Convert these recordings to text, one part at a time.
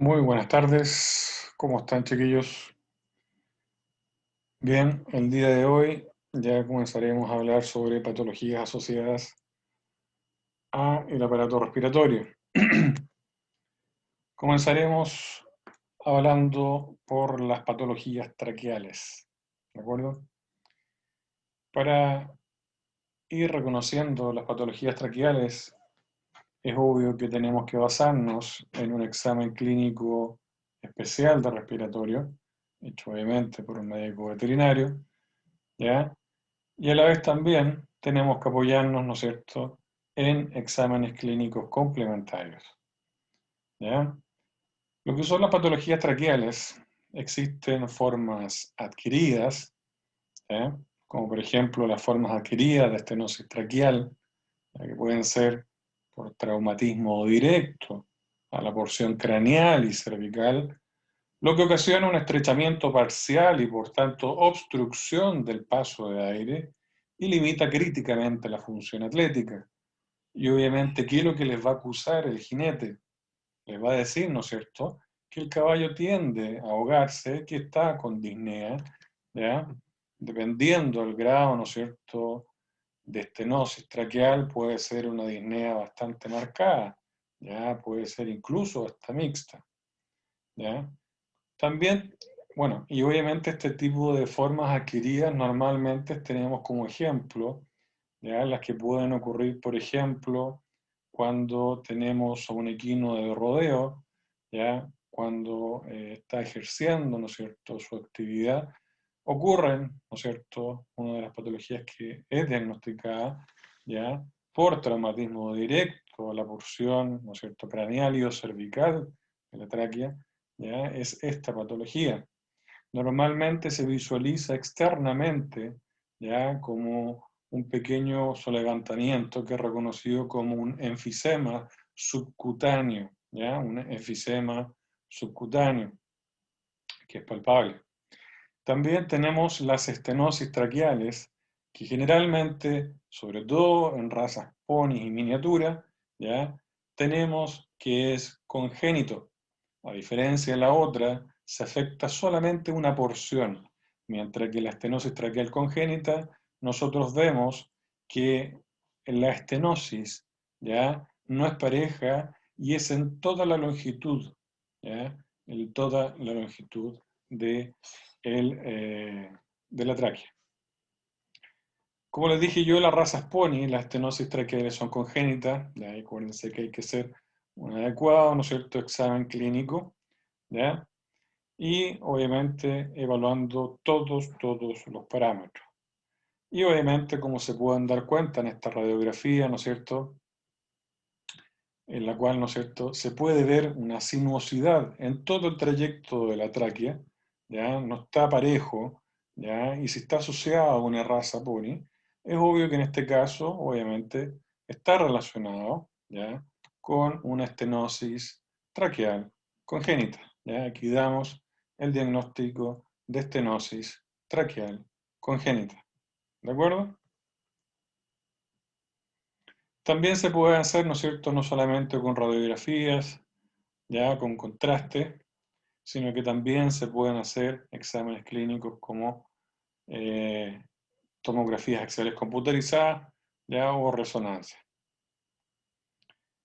Muy buenas tardes, ¿cómo están, chiquillos? Bien, el día de hoy ya comenzaremos a hablar sobre patologías asociadas a el aparato respiratorio. Comenzaremos hablando por las patologías traqueales, ¿de acuerdo? Para ir reconociendo las patologías traqueales, es obvio que tenemos que basarnos en un examen clínico especial de respiratorio, hecho obviamente por un médico veterinario, ¿ya? Y a la vez también tenemos que apoyarnos, ¿no es cierto?, en exámenes clínicos complementarios, ¿ya? Lo que son las patologías traqueales, existen formas adquiridas, ¿ya?, como por ejemplo las formas adquiridas de estenosis traqueal, ¿ya?, que pueden ser por traumatismo directo a la porción craneal y cervical, lo que ocasiona un estrechamiento parcial y por tanto obstrucción del paso de aire y limita críticamente la función atlética. Y obviamente, ¿qué es lo que les va a acusar el jinete? Les va a decir, ¿no es cierto?, que el caballo tiende a ahogarse, que está con disnea, ¿ya? Dependiendo del grado, ¿no es cierto?, de estenosis traqueal, puede ser una disnea bastante marcada, ¿ya? Puede ser incluso hasta mixta, ¿ya? También, bueno, y obviamente este tipo de formas adquiridas normalmente tenemos como ejemplo, ¿ya?, las que pueden ocurrir, por ejemplo, cuando tenemos a un equino de rodeo, ¿ya?, cuando está ejerciendo, ¿no es cierto?, su actividad, ocurren, ¿no es cierto?, una de las patologías que es diagnosticada, ¿ya?, por traumatismo directo a la porción, ¿no es cierto?, craneal y o cervical de la tráquea, ¿ya?, es esta patología. Normalmente se visualiza externamente, ¿ya?, como un pequeño solevantamiento que es reconocido como un enfisema subcutáneo, ¿ya?, un enfisema subcutáneo, que es palpable. También tenemos las estenosis traqueales, que generalmente, sobre todo en razas ponis y miniatura, ¿ya?, tenemos que es congénito. A diferencia de la otra, se afecta solamente una porción, mientras que la estenosis traqueal congénita, nosotros vemos que la estenosis, ¿ya?, no es pareja y es en toda la longitud, ¿ya?, en toda la longitud de, de la tráquea. Como les dije yo, las razas pony, las estenosis traqueales son congénitas, ¿ya?, y acuérdense que hay que hacer un adecuado, ¿no es cierto?, examen clínico, ¿ya?, y obviamente evaluando todos los parámetros. Y obviamente, como se pueden dar cuenta en esta radiografía, ¿no es cierto?, en la cual, ¿no es cierto?, se puede ver una sinuosidad en todo el trayecto de la tráquea, ¿ya?, no está parejo, ¿ya?, y si está asociado a una raza pony, es obvio que en este caso, obviamente, está relacionado, ¿ya?, con una estenosis traqueal congénita, ¿ya? Aquí damos el diagnóstico de estenosis traqueal congénita, ¿de acuerdo? También se puede hacer, ¿no es cierto?, no solamente con radiografías, ya con contraste, sino que también se pueden hacer exámenes clínicos como eh, tomografías axiales computarizadas, ya, o resonancia.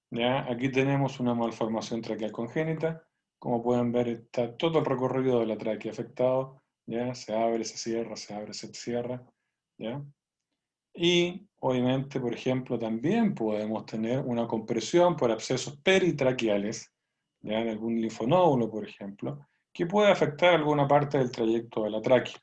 Ya, aquí tenemos una malformación traqueal congénita. Como pueden ver, está todo el recorrido de la tráquea afectado, ya, se abre, se cierra, se abre, se cierra, ya. Y obviamente, por ejemplo, también podemos tener una compresión por abscesos peritraqueales, ya, en algún linfonódulo, por ejemplo, que puede afectar alguna parte del trayecto de la tráquea.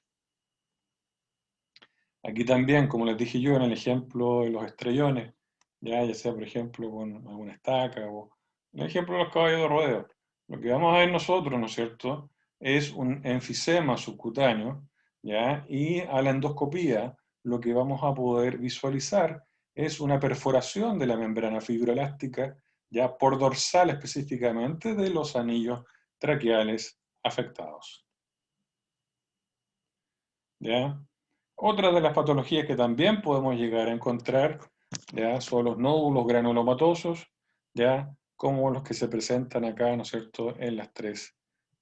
Aquí también, como les dije yo en el ejemplo de los estrellones, ya sea por ejemplo con alguna estaca o en el ejemplo de los caballos de rodeo, lo que vamos a ver nosotros, ¿no es cierto?, es un enfisema subcutáneo, ¿ya? Y a la endoscopía lo que vamos a poder visualizar es una perforación de la membrana fibroelástica, ya por dorsal específicamente de los anillos traqueales afectados, ¿ya? Otra de las patologías que también podemos llegar a encontrar, ¿ya?, son los nódulos granulomatosos, ¿ya?, como los que se presentan acá, ¿no es cierto?, en las tres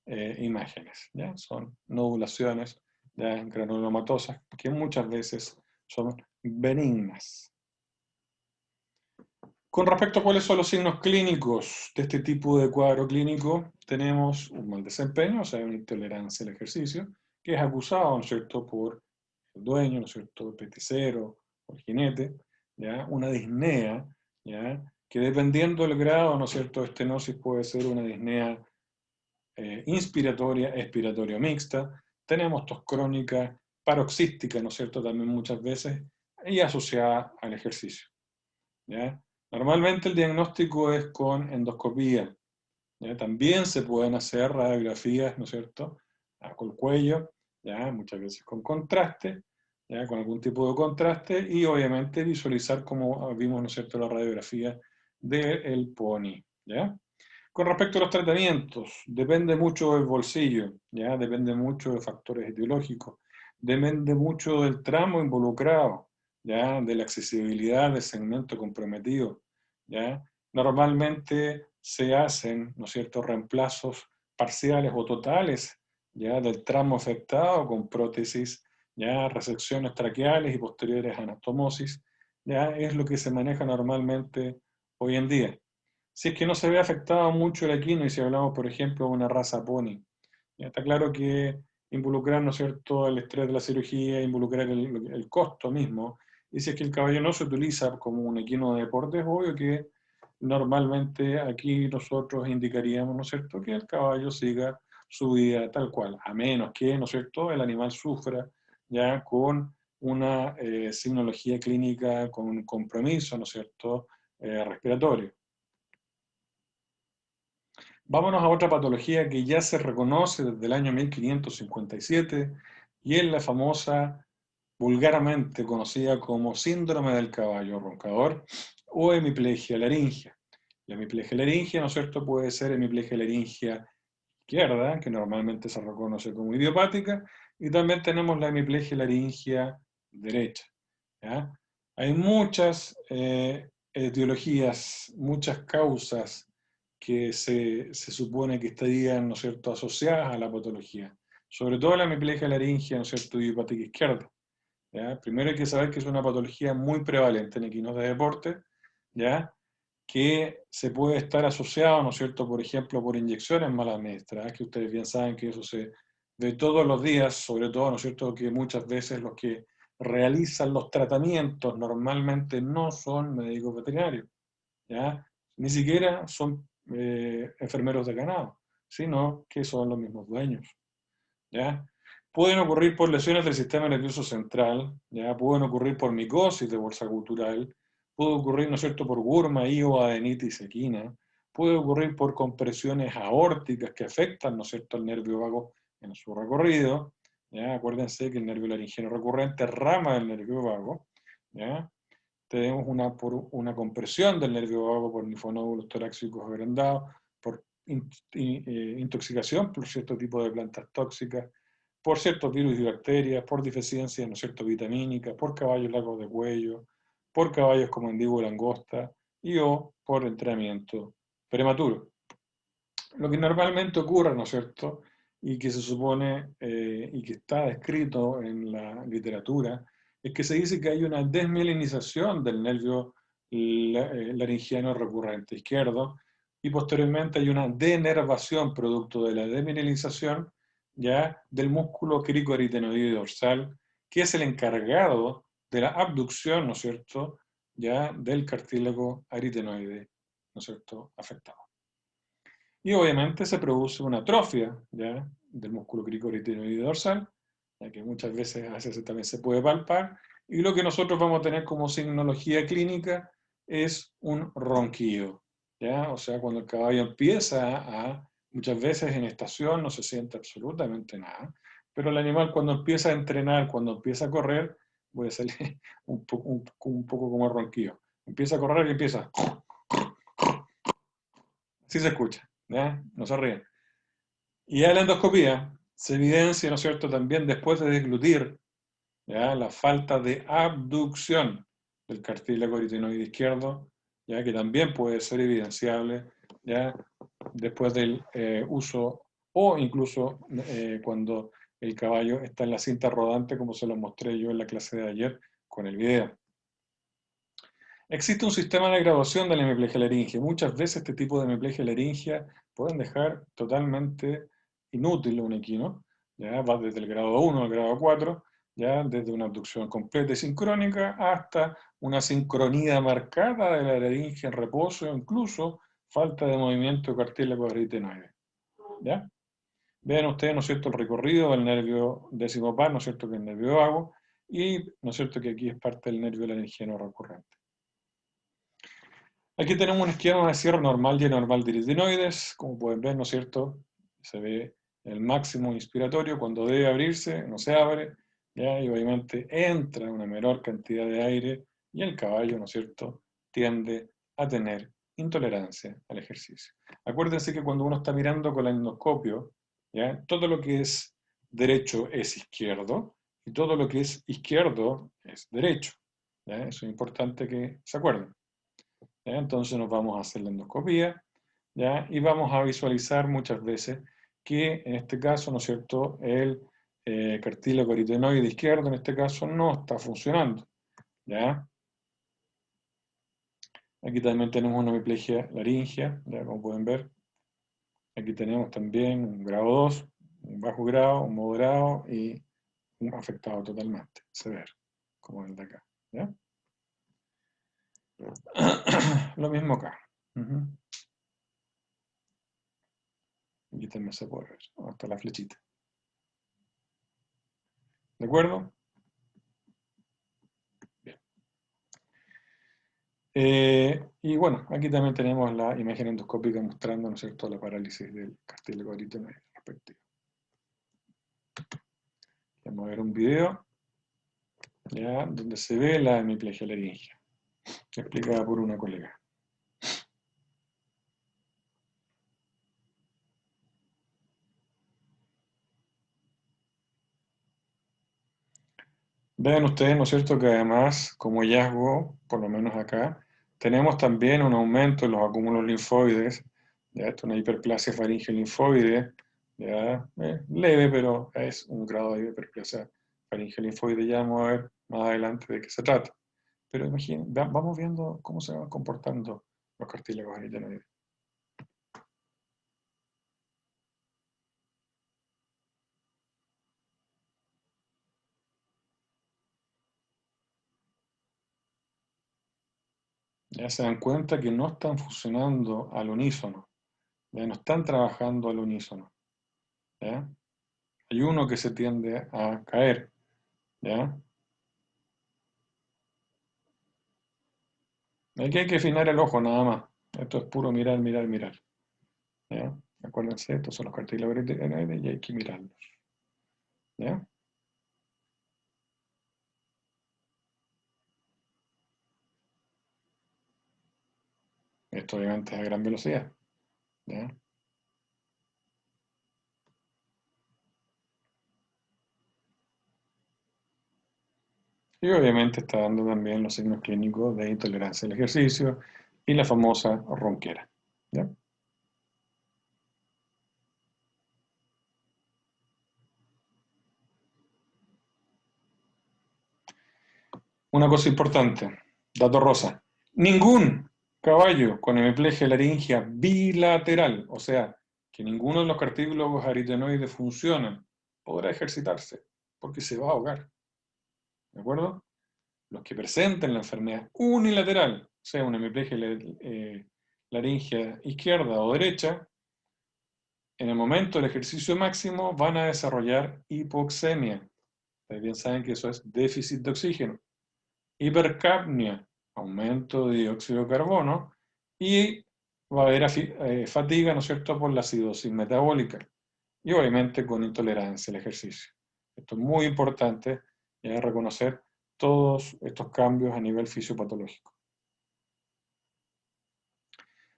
imágenes, ¿ya? Son nodulaciones, ¿ya?, granulomatosas, que muchas veces son benignas. Con respecto a cuáles son los signos clínicos de este tipo de cuadro clínico, tenemos un mal desempeño, o sea, una intolerancia al ejercicio, que es acusado, ¿no es cierto?, por el dueño, ¿no es cierto?, el peticero, o el jinete, ¿ya? Una disnea, ¿ya?, que dependiendo del grado, ¿no es cierto?, de estenosis puede ser una disnea inspiratoria, expiratoria mixta. Tenemos tos crónica, paroxística, ¿no es cierto?, también muchas veces, y asociada al ejercicio, ¿ya? Normalmente el diagnóstico es con endoscopía, ¿ya? También se pueden hacer radiografías, ¿no es cierto?, con el cuello, ¿ya?, muchas veces con contraste, ¿ya?, con algún tipo de contraste, y obviamente visualizar como vimos, ¿no es cierto?, la radiografía del pony, ¿ya? Con respecto a los tratamientos, depende mucho del bolsillo, ¿ya? Depende mucho de factores etiológicos, depende mucho del tramo involucrado, ¿ya?, de la accesibilidad del segmento comprometido, ¿ya? Normalmente se hacen, ¿no es cierto?, reemplazos parciales o totales, ¿ya?, del tramo afectado con prótesis, ¿ya?, resecciones traqueales y posteriores anastomosis, ¿ya? Es lo que se maneja normalmente hoy en día. Si es que no se ve afectado mucho el equino, y si hablamos, por ejemplo, de una raza pony, ya está claro que involucrar, ¿no es cierto?, el estrés de la cirugía, involucrar el costo mismo, y si es que el caballo no se utiliza como un equino de deporte, es obvio que normalmente aquí nosotros indicaríamos, ¿no es cierto?, que el caballo siga su vida tal cual, a menos que, ¿no es cierto?, el animal sufra ya con una signología clínica, con un compromiso, ¿no es cierto?, respiratorio. Vámonos a otra patología que ya se reconoce desde el año 1557 y es la famosa, vulgarmente conocida como síndrome del caballo roncador o hemiplegia laringea. La hemiplegia laringea, ¿no es cierto?, puede ser hemiplegia laringea izquierda, que normalmente se reconoce como idiopática, y también tenemos la hemiplegia laringea derecha, ¿ya? Hay muchas etiologías, muchas causas que se supone que estarían, ¿no es cierto?, asociadas a la patología, sobre todo la hemiplegia laringea, ¿no es cierto?, idiopática izquierda, ¿ya? Primero hay que saber que es una patología muy prevalente en equinos de deporte, ¿ya?, que se puede estar asociado, ¿no es cierto?, por ejemplo, por inyecciones mal administradas, que ustedes bien saben que eso se ve todos los días, sobre todo, ¿no es cierto?, que muchas veces los que realizan los tratamientos normalmente no son médicos veterinarios, ¿ya? Ni siquiera son enfermeros de ganado, sino que son los mismos dueños, ¿ya? Pueden ocurrir por lesiones del sistema nervioso central, ¿ya? Pueden ocurrir por micosis de bolsa gutural, puede ocurrir, ¿no es cierto?, por gurma y o adenitis equina, puede ocurrir por compresiones aórticas que afectan, ¿no es cierto?, al nervio vago en su recorrido, ¿ya? Acuérdense que el nervio laringeo recurrente es rama del nervio vago, ¿ya? Tenemos por una compresión del nervio vago por linfonódulos torácicos agrandados, por intoxicación por cierto tipo de plantas tóxicas, por ciertos virus y bacterias, por deficiencias, ¿no es cierto?, vitamínicas, por caballos largos de cuello, por caballos con mandíbula angosta y o por entrenamiento prematuro. Lo que normalmente ocurre, ¿no es cierto?, y que se supone y que está descrito en la literatura, es que se dice que hay una desmielinización del nervio laringiano recurrente izquierdo y posteriormente hay una denervación producto de la desmielinización ya del músculo cricoaritenoide dorsal, que es el encargado de la abducción, ¿no es cierto?, ya del cartílago aritenoide, ¿no es cierto?, afectado. Y obviamente se produce una atrofia, ¿ya?, del músculo cricoaritenoide dorsal, ya que muchas veces a veces también se puede palpar, y lo que nosotros vamos a tener como signología clínica es un ronquido, ¿ya? O sea, cuando el caballo empieza muchas veces en estación no se siente absolutamente nada, pero el animal cuando empieza a entrenar, cuando empieza a correr, puede salir un poco como el ronquido. Empieza a correr y empieza, así se escucha, ¿ya? No se ríen. Y ya la endoscopía se evidencia, ¿no es cierto?, también después de deglutir, ¿ya?, la falta de abducción del cartílago aritenoide izquierdo, ya que también puede ser evidenciable ya después del uso, o incluso cuando el caballo está en la cinta rodante, como se lo mostré yo en la clase de ayer con el video. Existe un sistema de graduación de la hemiplegia laringe. Muchas veces este tipo de hemiplegia laringe pueden dejar totalmente inútil un equino. Ya va desde el grado 1 al grado 4, ya desde una abducción completa y sincrónica hasta una sincronía marcada de la laringe en reposo, o incluso falta de movimiento cartílago aritenoide. ¿Ya? Vean ustedes, ¿no es cierto?, el recorrido del nervio décimo par, ¿no es cierto?, que es el nervio vago, y, ¿no es cierto?, que aquí es parte del nervio laringiano recurrente. Aquí tenemos un esquema de cierre normal y anormal de aritenoides. Como pueden ver, ¿no es cierto?, se ve el máximo inspiratorio cuando debe abrirse, no se abre, ¿ya? Y obviamente entra una menor cantidad de aire y el caballo, ¿no es cierto?, tiende a tener intolerancia al ejercicio. Acuérdense que cuando uno está mirando con el endoscopio, ¿ya?, todo lo que es derecho es izquierdo y todo lo que es izquierdo es derecho. ¿Ya? Eso es importante que se acuerden. ¿Ya? Entonces nos vamos a hacer la endoscopía, ¿ya? Y vamos a visualizar muchas veces que en este caso, ¿no es cierto?, el cartílago aritenoide izquierdo en este caso no está funcionando. ¿Ya? Aquí también tenemos una hemiplegia laringea, ¿ya? Como pueden ver. Aquí tenemos también un grado 2, un bajo grado, un moderado y un afectado totalmente, severo, como el de acá. ¿Ya? Lo mismo acá. Aquí también se puede ver, hasta la flechita. ¿De acuerdo? Bien. Y bueno, aquí también tenemos la imagen endoscópica mostrando, ¿no es cierto?, la parálisis del cartílago aritenoide respectivo. Vamos a ver un video, ¿ya?, donde se ve la hemiplegia laringea, explicada por una colega. Vean ustedes, ¿no es cierto?, que además, como hallazgo, por lo menos acá, tenemos también un aumento en los acúmulos linfoides, ya esto es una hiperplasia faringe linfoide, ya leve, pero es un grado de hiperplasia faringe linfoide, ya vamos a ver más adelante de qué se trata. Pero imaginen, vamos viendo cómo se van comportando los cartílagos aritenoides. Ya se dan cuenta que no están funcionando al unísono, ya no están trabajando al unísono, ¿ya? Hay uno que se tiende a caer, ¿ya? Aquí hay que afinar el ojo nada más. Esto es puro mirar, mirar, mirar, ¿ya? Acuérdense, estos son los cartílagos aritenoides y hay que mirarlos, ¿ya? Esto obviamente es a gran velocidad, ¿ya? Y obviamente está dando también los signos clínicos de intolerancia al ejercicio y la famosa ronquera, ¿ya? Una cosa importante, dato rosa. Ningún caballo con hemiplegia laringea bilateral, o sea, que ninguno de los cartílagos aritenoides funcionan, podrá ejercitarse, porque se va a ahogar. ¿De acuerdo? Los que presenten la enfermedad unilateral, o sea, una hemiplegia laringea izquierda o derecha, en el momento del ejercicio máximo van a desarrollar hipoxemia. Ustedes bien saben que eso es déficit de oxígeno. Hipercapnia, aumento de dióxido de carbono, y va a haber fatiga, ¿no es cierto?, por la acidosis metabólica, y obviamente con intolerancia al ejercicio. Esto es muy importante, reconocer todos estos cambios a nivel fisiopatológico.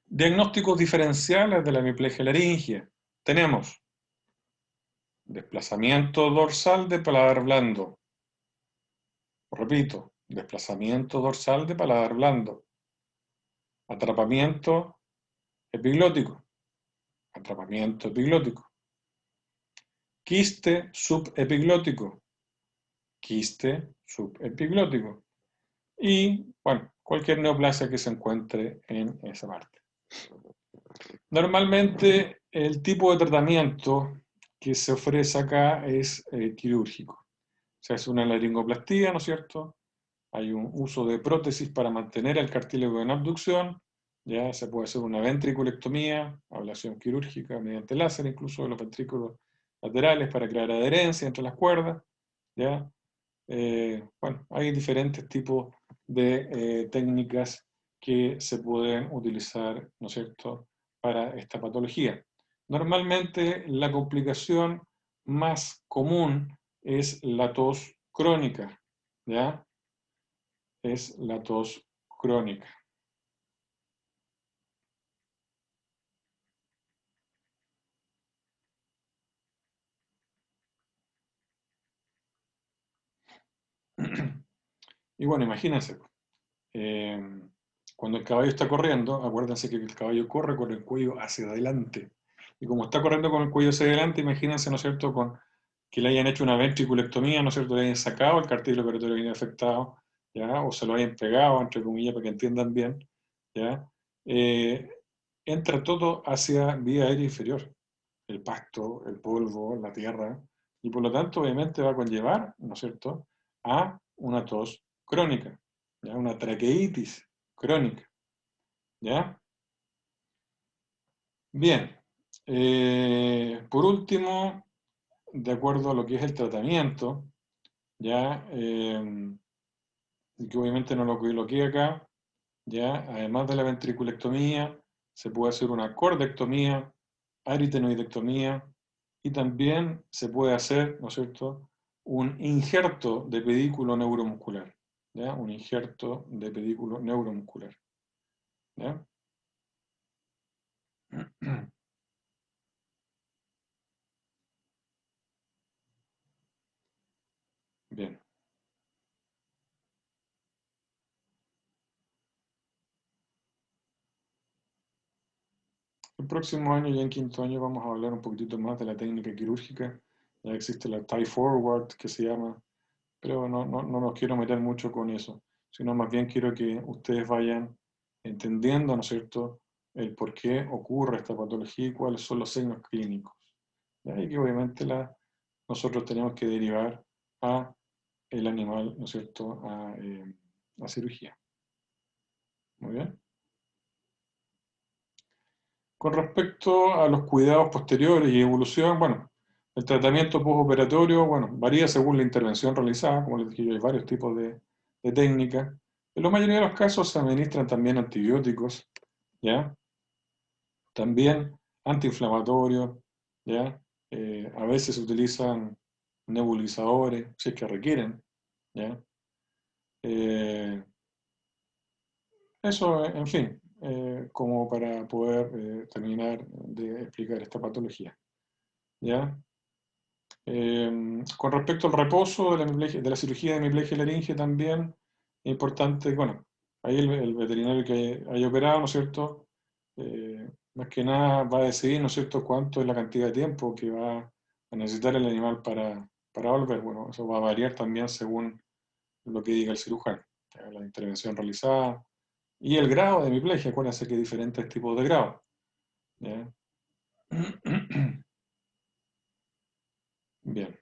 Diagnósticos diferenciales de la hemiplegia laringea. Tenemos desplazamiento dorsal de paladar blando. Repito, desplazamiento dorsal de paladar blando. Atrapamiento epiglótico, atrapamiento epiglótico. Quiste subepiglótico, quiste subepiglótico. Y, bueno, cualquier neoplasia que se encuentre en esa parte. Normalmente, el tipo de tratamiento que se ofrece acá es quirúrgico. Se hace una laringoplastía, ¿no es cierto? Hay un uso de prótesis para mantener el cartílago en abducción. Ya se puede hacer una ventriculectomía, ablación quirúrgica mediante láser, incluso de los ventrículos laterales para crear adherencia entre las cuerdas. ¿Ya? Bueno, hay diferentes tipos de técnicas que se pueden utilizar, ¿no es cierto?, para esta patología. Normalmente la complicación más común es la tos crónica, ¿ya? Es la tos crónica. Y bueno, imagínense, eh, cuando el caballo está corriendo, acuérdense que el caballo corre con el cuello hacia adelante. Y como está corriendo con el cuello hacia adelante, imagínense, ¿no es cierto?, con que le hayan hecho una ventriculectomía, ¿no es cierto?, le hayan sacado el cartílago carotideo bien afectado, ¿ya? O se lo hayan pegado, entre comillas, para que entiendan bien, ¿ya? Eh, Entra todo hacia vía aérea inferior, el pasto, el polvo, la tierra, y por lo tanto, obviamente, va a conllevar, ¿no es cierto?, a una tos crónica, ¿ya? Una traqueitis crónica, ¿ya? Bien. Por último, de acuerdo a lo que es el tratamiento, ya, y que obviamente no lo coloqué acá, ya, además de la ventriculectomía, se puede hacer una cordectomía, aritenoidectomía, y también se puede hacer, ¿no es cierto?, un injerto de pedículo neuromuscular, ¿ya? Un injerto de pedículo neuromuscular, ¿ya? Bien. El próximo año, ya en quinto año, vamos a hablar un poquitito más de la técnica quirúrgica. Ya existe la tie forward, que se llama, pero no nos quiero meter mucho con eso, sino más bien quiero que ustedes vayan entendiendo, ¿no es cierto?, el por qué ocurre esta patología y cuáles son los signos clínicos. ¿Ya? Y que obviamente nosotros tenemos que derivar a el animal, ¿no es cierto?, a cirugía. Muy bien. Con respecto a los cuidados posteriores y evolución, bueno, el tratamiento postoperatorio, bueno, varía según la intervención realizada, como les dije yo, hay varios tipos de técnicas. En la mayoría de los casos se administran también antibióticos, ¿ya? También antiinflamatorios, ¿ya? A veces se utilizan nebulizadores, si es que requieren, ¿ya? Eh, Eso, en fin, como para poder terminar de explicar esta patología, ¿ya? Con respecto al reposo de la cirugía de hemiplegia laringe también, es importante, bueno, ahí el veterinario que haya operado, ¿no es cierto? Más que nada va a decidir, ¿no es cierto?, cuánto es la cantidad de tiempo que va a necesitar el animal para volver. Bueno, eso va a variar también según lo que diga el cirujano, ¿ya? La intervención realizada y el grado de hemiplegia. Acuérdense que hay diferentes tipos de grados, ¿ya? Bien.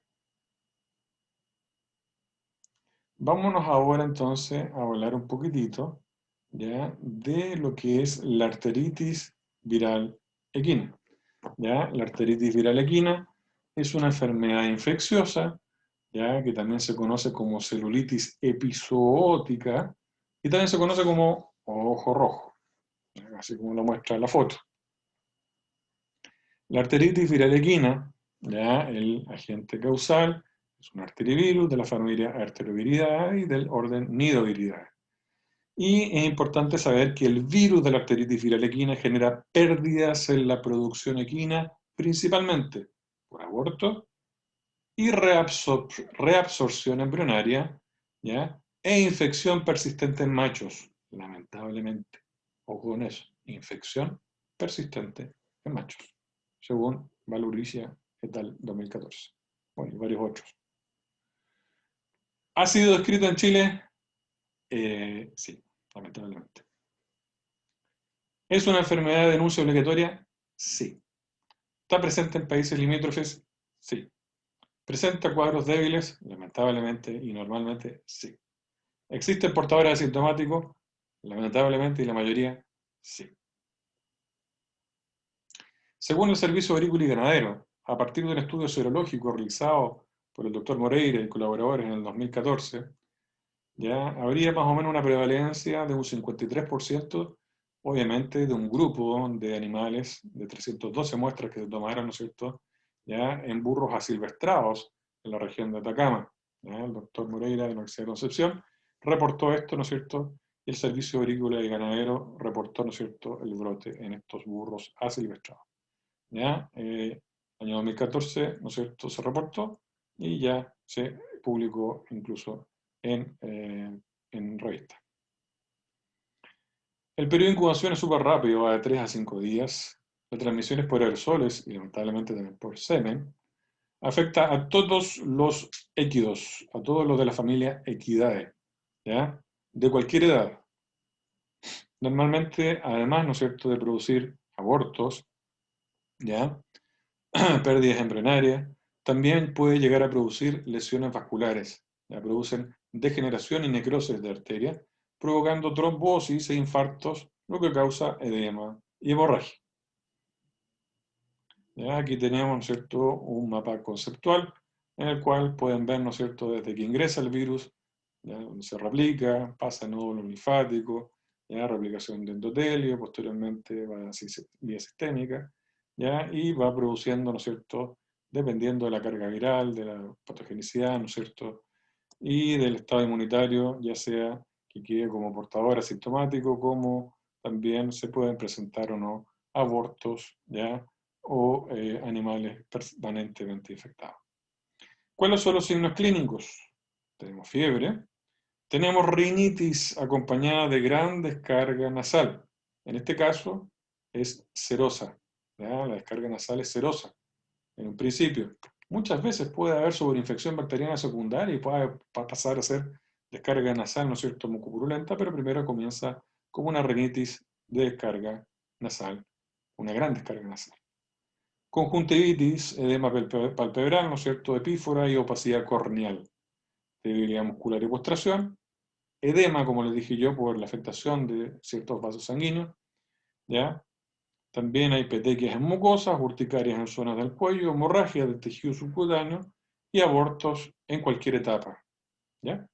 Vámonos ahora entonces a hablar un poquitito, ¿ya?, de lo que es la arteritis viral equina. ¿Ya? La arteritis viral equina es una enfermedad infecciosa, ¿ya?, que también se conoce como celulitis epizootica y también se conoce como ojo rojo, ¿ya?, así como lo muestra la foto. La arteritis viral equina, ¿ya?, el agente causal, es un arterivirus de la familia Arterioviridae y del orden Nidoviridae. Y es importante saber que el virus de la arteritis viral equina genera pérdidas en la producción equina, principalmente por aborto y reabsorción embrionaria, ¿ya?, e infección persistente en machos, lamentablemente. Ojo con eso, infección persistente en machos, según Valuricia et al. 2014. Bueno, y varios otros. ¿Ha sido descrito en Chile? Sí, lamentablemente. ¿Es una enfermedad de denuncia obligatoria? Sí. ¿Está presente en países limítrofes? Sí. ¿Presenta cuadros débiles? Lamentablemente y normalmente sí. ¿Existen portadores asintomáticos? Lamentablemente y la mayoría sí. Según el Servicio Agrícola y Ganadero, a partir de un estudio serológico realizado por el doctor Moreira y colaboradores en el 2014, ya habría más o menos una prevalencia de un 53%, obviamente de un grupo de animales, de 312 muestras que se tomaron, ¿no es cierto?, ya en burros asilvestrados en la región de Atacama. ¿Ya? El doctor Moreira de la Universidad de Concepción reportó esto, ¿no es cierto?, y el Servicio Agrícola y Ganadero reportó, ¿no es cierto?, el brote en estos burros asilvestrados. ¿Ya? Año 2014, ¿no es cierto?, se reportó y ya se publicó incluso en revista. El periodo de incubación es súper rápido, va de 3 a 5 días. La transmisión es por aerosoles y lamentablemente también por semen. Afecta a todos los equidos, a todos los de la familia Equidae, ¿ya? De cualquier edad. Normalmente, además, ¿no es cierto?, de producir abortos, ¿ya? Pérdidas embrionarias, también puede llegar a producir lesiones vasculares. Ya producen degeneración y necrosis de arteria, provocando trombosis e infartos, lo que causa edema y hemorragia. Ya, aquí tenemos, ¿no es cierto?, un mapa conceptual en el cual pueden ver, ¿no es cierto?, desde que ingresa el virus, ya, donde se replica, pasa en nódulo linfático, ya, replicación de endotelio, posteriormente va a vía sistémica, ya, y va produciendo, ¿no es cierto?, dependiendo de la carga viral, de la patogenicidad, ¿no es cierto?, y del estado inmunitario, ya sea que quede como portador asintomático, como también se pueden presentar o no abortos, ¿ya?, o animales permanentemente infectados. ¿Cuáles son los signos clínicos? Tenemos fiebre, tenemos rinitis acompañada de gran descarga nasal. En este caso es serosa, ¿ya? La descarga nasal es serosa en un principio. Muchas veces puede haber sobreinfección bacteriana secundaria y puede pasar a ser descarga nasal, ¿no es cierto?, mucopurulenta, pero primero comienza como una rinitis de descarga nasal, una gran descarga nasal. Conjuntivitis, edema palpebral, ¿no es cierto?, epífora y opacidad corneal, debilidad muscular y postración, edema, como les dije yo, por la afectación de ciertos vasos sanguíneos, ¿ya? También hay petequias en mucosas, urticarias en zonas del cuello, hemorragia del tejido subcutáneo y abortos en cualquier etapa, ¿ya?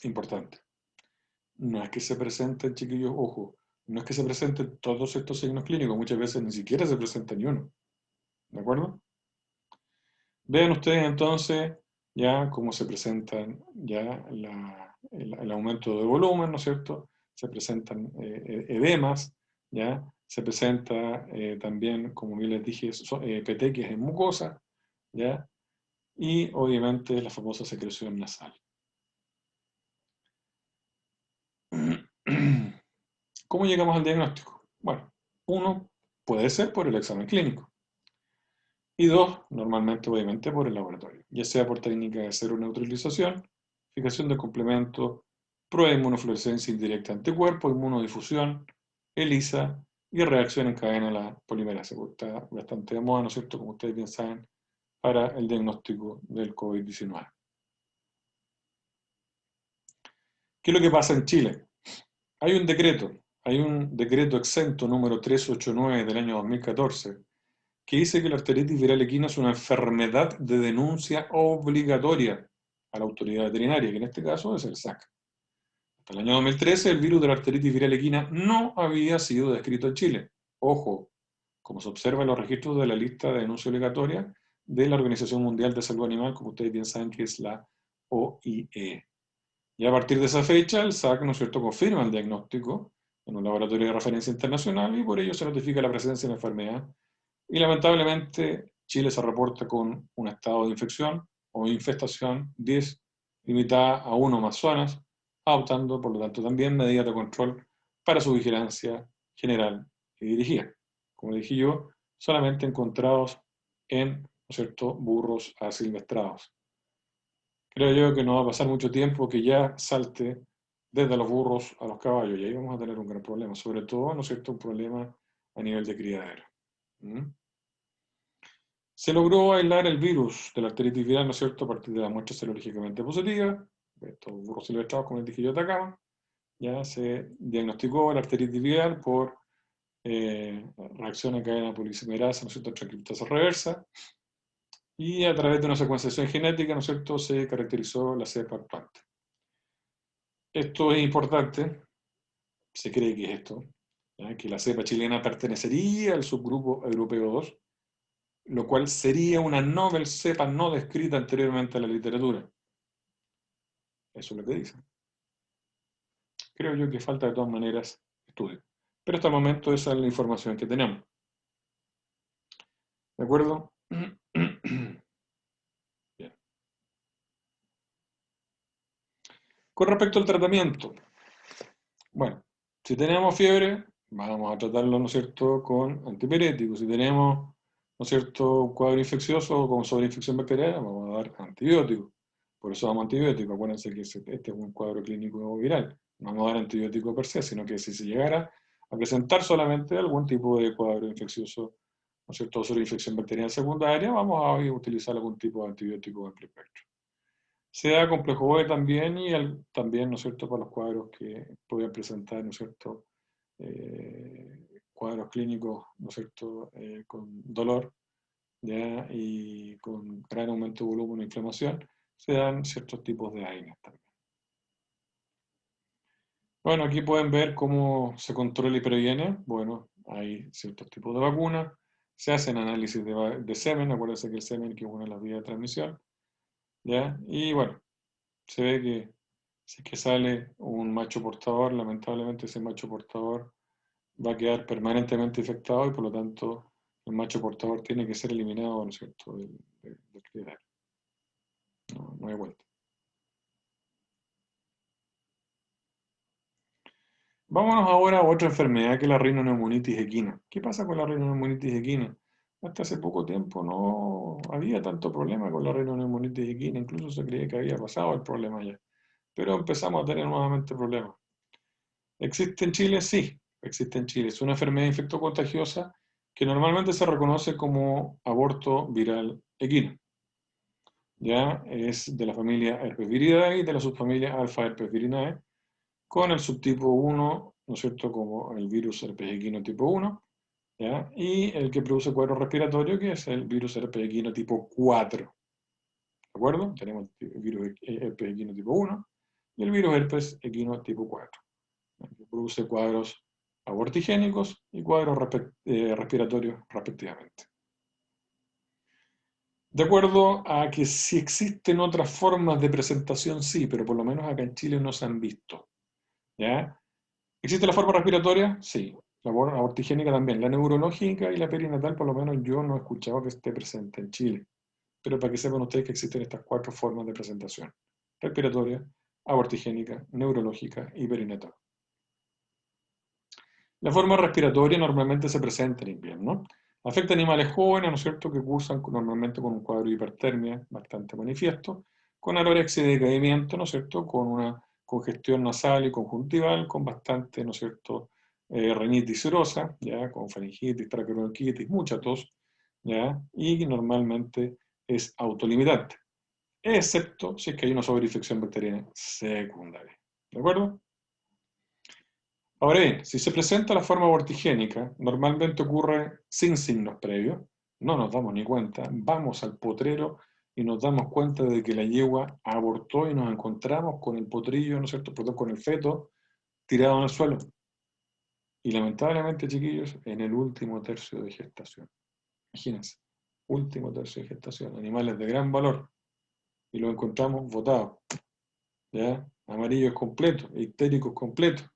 Importante. No es que se presenten, chiquillos, ojo, no es que se presenten todos estos signos clínicos, muchas veces ni siquiera se presenta ni uno, ¿de acuerdo? Vean ustedes entonces ya cómo se presentan ya el aumento de volumen, ¿no es cierto? Se presentan edemas, ¿ya? Se presenta también, como bien les dije, petequias en mucosa, ¿ya? Y obviamente la famosa secreción nasal. ¿Cómo llegamos al diagnóstico? Bueno, uno puede ser por el examen clínico. Y dos, normalmente obviamente por el laboratorio, ya sea por técnica de seroneutralización, fijación de complementos, prueba de inmunofluorescencia indirecta anticuerpo, inmunodifusión, ELISA y reacción en cadena a la polimerasa, que está bastante de moda, ¿no es cierto?, como ustedes bien saben, para el diagnóstico del COVID-19. ¿Qué es lo que pasa en Chile? Hay un decreto exento número 389 del año 2014, que dice que la arteritis viral equina es una enfermedad de denuncia obligatoria a la autoridad veterinaria, que en este caso es el SAC. Hasta el año 2013 el virus de la arteritis viral equina no había sido descrito en Chile. Ojo, como se observa en los registros de la lista de denuncia obligatoria de la Organización Mundial de Salud Animal, como ustedes bien saben que es la OIE. Y a partir de esa fecha el SAC, ¿no es cierto?, confirma el diagnóstico en un laboratorio de referencia internacional y por ello se notifica la presencia de la enfermedad. Y lamentablemente Chile se reporta con un estado de infección o infestación 10 limitada a 1 o más zonas, adoptando por lo tanto también medidas de control para su vigilancia general y dirigida. Como dije yo, solamente encontrados en, ¿no es cierto?, burros asilvestrados. Creo yo que no va a pasar mucho tiempo que ya salte desde los burros a los caballos, y ahí vamos a tener un gran problema, sobre todo, ¿no es cierto?, un problema a nivel de criadero. ¿Mm? Se logró aislar el virus de la arteritis viral, ¿no es cierto?, a partir de la muestra serológicamente positiva, de estos burros silvestrados, como les dije yo de acá. Ya se diagnosticó la arteritis viral por reacción en cadena polimerasa, ¿no es cierto?, transcriptasa reversa, y a través de una secuenciación genética, ¿no es cierto?, se caracterizó la cepa actuante. Esto es importante, se cree que es esto, ¿ya?, que la cepa chilena pertenecería al subgrupo europeo 2, lo cual sería una novel cepa no descrita anteriormente en la literatura. Eso es lo que dicen. Creo yo que falta de todas maneras estudio. Pero hasta el momento esa es la información que tenemos. ¿De acuerdo? Bien. Con respecto al tratamiento, bueno, si tenemos fiebre, vamos a tratarlo, ¿no es cierto?, con antipiréticos. Si tenemos, ¿no es cierto?, un cuadro infeccioso con sobreinfección bacteriana, vamos a dar antibióticos. Por eso damos antibióticos. Acuérdense que este es un cuadro clínico viral. No vamos a dar antibióticos per se, sino que si se llegara a presentar solamente algún tipo de cuadro infeccioso, ¿no es cierto?, sobreinfección bacteriana secundaria, vamos a utilizar algún tipo de antibiótico amplio espectro. Se da complejo B también y también, ¿no es cierto?, para los cuadros que pueden presentar, ¿no es cierto?, cuadros clínicos, ¿no es cierto?, con dolor, ¿ya?, y con gran aumento de volumen e inflamación, se dan ciertos tipos de AINES también. Bueno, aquí pueden ver cómo se controla y previene. Bueno, hay ciertos tipos de vacunas, se hacen análisis de semen, acuérdense que el semen que es una de las vías de transmisión, ¿ya? Y bueno, se ve que si es que sale un macho portador, lamentablemente ese macho portador va a quedar permanentemente infectado y por lo tanto el macho portador tiene que ser eliminado, ¿no es cierto?, del criadero. No hay vuelta. Vámonos ahora a otra enfermedad que es la rinoneumonitis equina. ¿Qué pasa con la rinoneumonitis equina? Hasta hace poco tiempo no había tanto problema con la rinoneumonitis equina, incluso se creía que había pasado el problema ya. Pero empezamos a tener nuevamente problemas. ¿Existe en Chile? Sí, existe en Chile. Es una enfermedad infectocontagiosa que normalmente se reconoce como aborto viral equino. Ya es de la familia Herpesviridae y de la subfamilia Alpha Herpesvirinae, con el subtipo 1, ¿no es cierto?, como el virus herpes equino tipo 1, ¿ya?, y el que produce cuadro respiratorio, que es el virus herpes equino tipo 4. ¿De acuerdo? Tenemos el virus herpes equino tipo 1 y el virus herpes equino tipo 4, que produce cuadros abortigénicos y cuadros respiratorios respectivamente. De acuerdo a que si existen otras formas de presentación, sí, pero por lo menos acá en Chile no se han visto. ¿Ya? ¿Existe la forma respiratoria? Sí. La abortigénica también. La neurológica y la perinatal, por lo menos yo no he escuchado que esté presente en Chile. Pero para que sepan ustedes que existen estas 4 formas de presentación: respiratoria, abortigénica, neurológica y perinatal. La forma respiratoria normalmente se presenta en invierno. Afecta a animales jóvenes, ¿no es cierto?, que cursan normalmente con un cuadro de hipertermia bastante manifiesto, con anorexia y decaimiento, ¿no es cierto?, con una congestión nasal y conjuntival, con bastante, ¿no es cierto?, rinitis serosa, ¿ya?, con faringitis, traqueobronquitis, mucha tos, ¿ya?, y normalmente es autolimitante, excepto si es que hay una sobreinfección bacteriana secundaria. ¿De acuerdo? Ahora bien, si se presenta la forma abortigénica, normalmente ocurre sin signos previos, no nos damos ni cuenta, vamos al potrero y nos damos cuenta de que la yegua abortó y nos encontramos con el potrillo, ¿no es cierto?, perdón, con el feto tirado en el suelo. Y lamentablemente, chiquillos, en el último tercio de gestación. Imagínense, último tercio de gestación, animales de gran valor, y los encontramos botados, ¿ya? Amarillos completos, histéricos completos.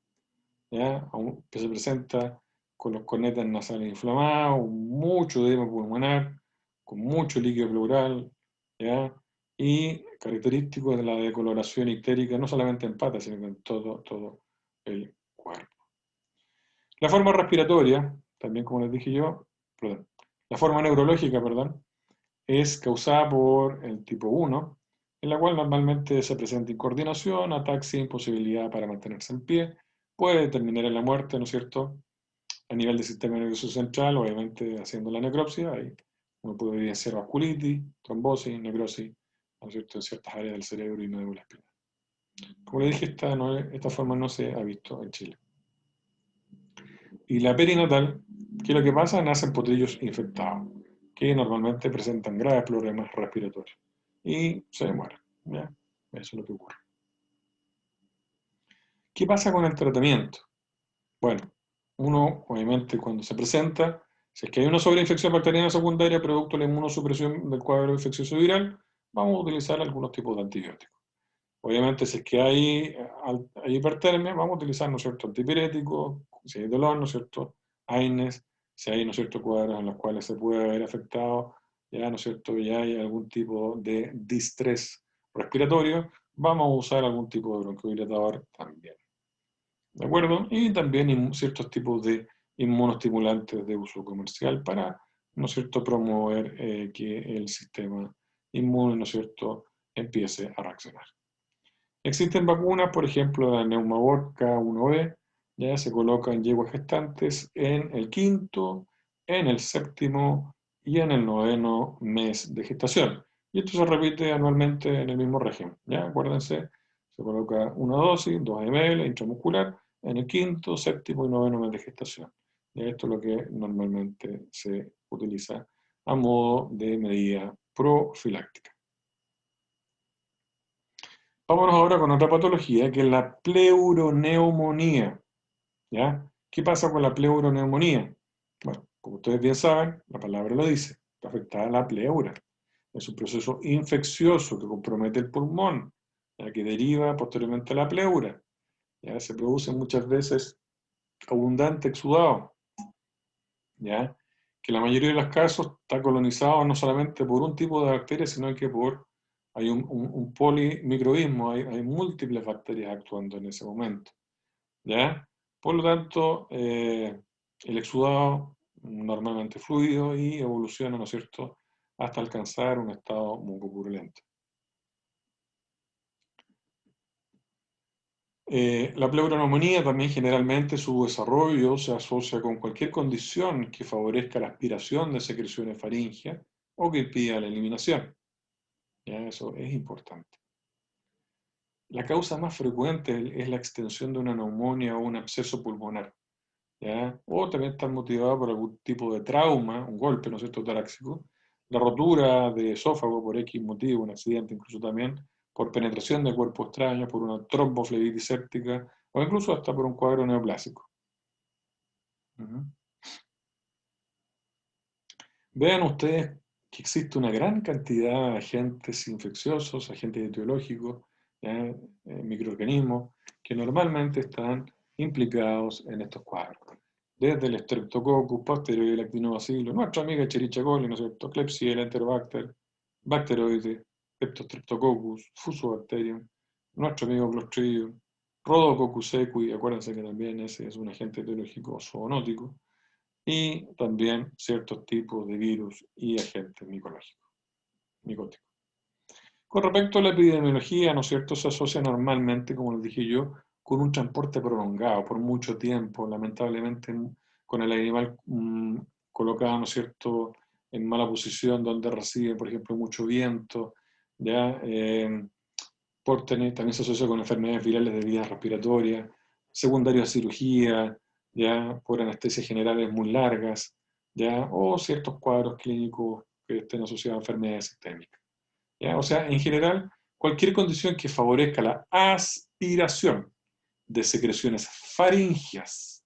¿Ya? Que se presenta con los cornetas nasales inflamados, mucho edema pulmonar, con mucho líquido pleural, ¿ya? Y característico de la decoloración ictérica, no solamente en patas, sino en todo el cuerpo. La forma respiratoria también como les dije yo, perdón, la forma neurológica, perdón, es causada por el tipo 1, en la cual normalmente se presenta incoordinación, ataxia, imposibilidad para mantenerse en pie, puede terminar en la muerte, ¿no es cierto? A nivel del sistema nervioso central, obviamente haciendo la necropsia, ahí uno puede evidenciar vasculitis, trombosis, necrosis, ¿no es cierto?, en ciertas áreas del cerebro y médula espinal. Como le dije, esta forma no se ha visto en Chile. Y la perinatal, ¿qué es lo que pasa? Nacen potrillos infectados, que normalmente presentan graves problemas respiratorios y se mueren. ¿Ya? Eso es lo que ocurre. ¿Qué pasa con el tratamiento? Bueno, uno, obviamente, cuando se presenta, si es que hay una sobreinfección bacteriana secundaria producto de la inmunosupresión del cuadro infeccioso viral, vamos a utilizar algunos tipos de antibióticos. Obviamente, si es que hay hipertermia, vamos a utilizar, ¿no es cierto?, antipiréticos, si hay dolor, ¿no es cierto?, AINES, si hay, ¿no es cierto?, cuadros en los cuales se puede haber afectado, ya, ¿no es cierto?, ya hay algún tipo de distrés respiratorio, vamos a usar algún tipo de broncodilatador también. ¿De acuerdo? Y también ciertos tipos de inmunoestimulantes de uso comercial para, ¿no es cierto?, promover que el sistema inmune, ¿no es cierto?, empiece a reaccionar. Existen vacunas, por ejemplo, la Pneumavor K1B, ya se coloca en yeguas gestantes en el quinto, en el séptimo y en el noveno mes de gestación. Y esto se repite anualmente en el mismo régimen, ¿ya? Acuérdense, se coloca una dosis, 2 ml intramuscular, en el quinto, séptimo y noveno mes de gestación. Y esto es lo que normalmente se utiliza a modo de medida profiláctica. Vámonos ahora con otra patología, que es la pleuroneumonía. ¿Ya? ¿Qué pasa con la pleuroneumonía? Bueno, como ustedes bien saben, la palabra lo dice, está afectada a la pleura. Es un proceso infeccioso que compromete el pulmón, ya que deriva posteriormente a la pleura. ¿Ya? Se produce muchas veces abundante exudado, ¿ya? Que la mayoría de los casos está colonizado no solamente por un tipo de bacteria, sino que hay un polimicroismo, hay múltiples bacterias actuando en ese momento, ¿ya? Por lo tanto, el exudado normalmente fluido y evoluciona, ¿no es cierto?, hasta alcanzar un estado mucopurulento. La pleuroneumonía también generalmente su desarrollo se asocia con cualquier condición que favorezca la aspiración de secreciones faríngeas o que impida la eliminación. ¿Ya? Eso es importante. La causa más frecuente es la extensión de una neumonía o un absceso pulmonar, ¿ya? O también está motivada por algún tipo de trauma, un golpe, ¿no es cierto?, torácico, la rotura de esófago por X motivo, un accidente incluso también, por penetración de cuerpo extraño, por una tromboflebitis séptica o incluso hasta por un cuadro neoplásico. Vean ustedes que existe una gran cantidad de agentes infecciosos, agentes etiológicos, microorganismos, que normalmente están implicados en estos cuadros. Desde el Streptococcus, Pasteuroides, Lactinobacillus, nuestra amiga Escherichia coli, ¿no es cierto?, Klebsiella, Enterobacter, Bacteroides, Streptococcus, Fusobacterium, nuestro amigo Clostridium, Rhodococcus sequi, acuérdense que también ese es un agente etiológico zoonótico, y también ciertos tipos de virus y agentes micóticos. Con respecto a la epidemiología, ¿no es cierto?, se asocia normalmente, como les dije yo, con un transporte prolongado por mucho tiempo, lamentablemente con el animal colocado, ¿no es cierto?, en mala posición, donde recibe, por ejemplo, mucho viento, ¿ya? También se asocia con enfermedades virales de vías respiratorias, secundarias a cirugía, ¿ya? Por anestesias generales muy largas, ¿ya? O ciertos cuadros clínicos que estén asociados a enfermedades sistémicas, ¿ya? O sea, en general, cualquier condición que favorezca la aspiración de secreciones faríngeas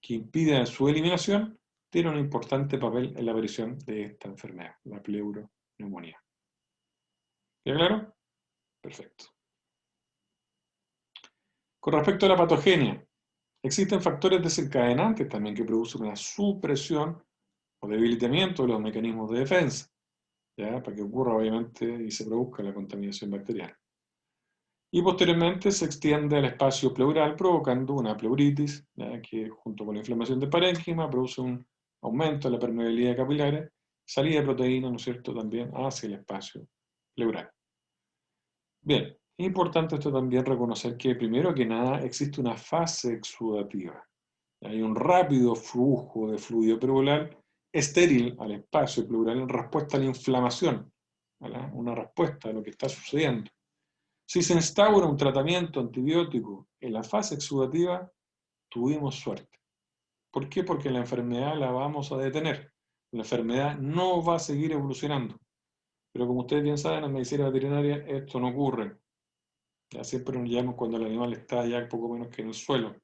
que impidan su eliminación, tiene un importante papel en la aparición de esta enfermedad, la pleuroneumonía. ¿Ya claro? Perfecto. Con respecto a la patogenia, existen factores desencadenantes también que producen una supresión o debilitamiento de los mecanismos de defensa, ¿ya? Para que ocurra obviamente y se produzca la contaminación bacteriana. Y posteriormente se extiende al espacio pleural provocando una pleuritis, ¿ya? Que junto con la inflamación del parénquima produce un aumento de la permeabilidad de capilares, salida de proteínas, ¿no es cierto?, también hacia el espacio pleural. Bien, es importante esto también reconocer que primero que nada existe una fase exudativa. Hay un rápido flujo de fluido pleural estéril al espacio pleural en respuesta a la inflamación, ¿verdad? Una respuesta a lo que está sucediendo. Si se instaura un tratamiento antibiótico en la fase exudativa, tuvimos suerte. ¿Por qué? Porque la enfermedad la vamos a detener. La enfermedad no va a seguir evolucionando. Pero como ustedes bien saben, en medicina veterinaria esto no ocurre. Ya siempre nos llamamos cuando el animal está ya poco menos que en el suelo.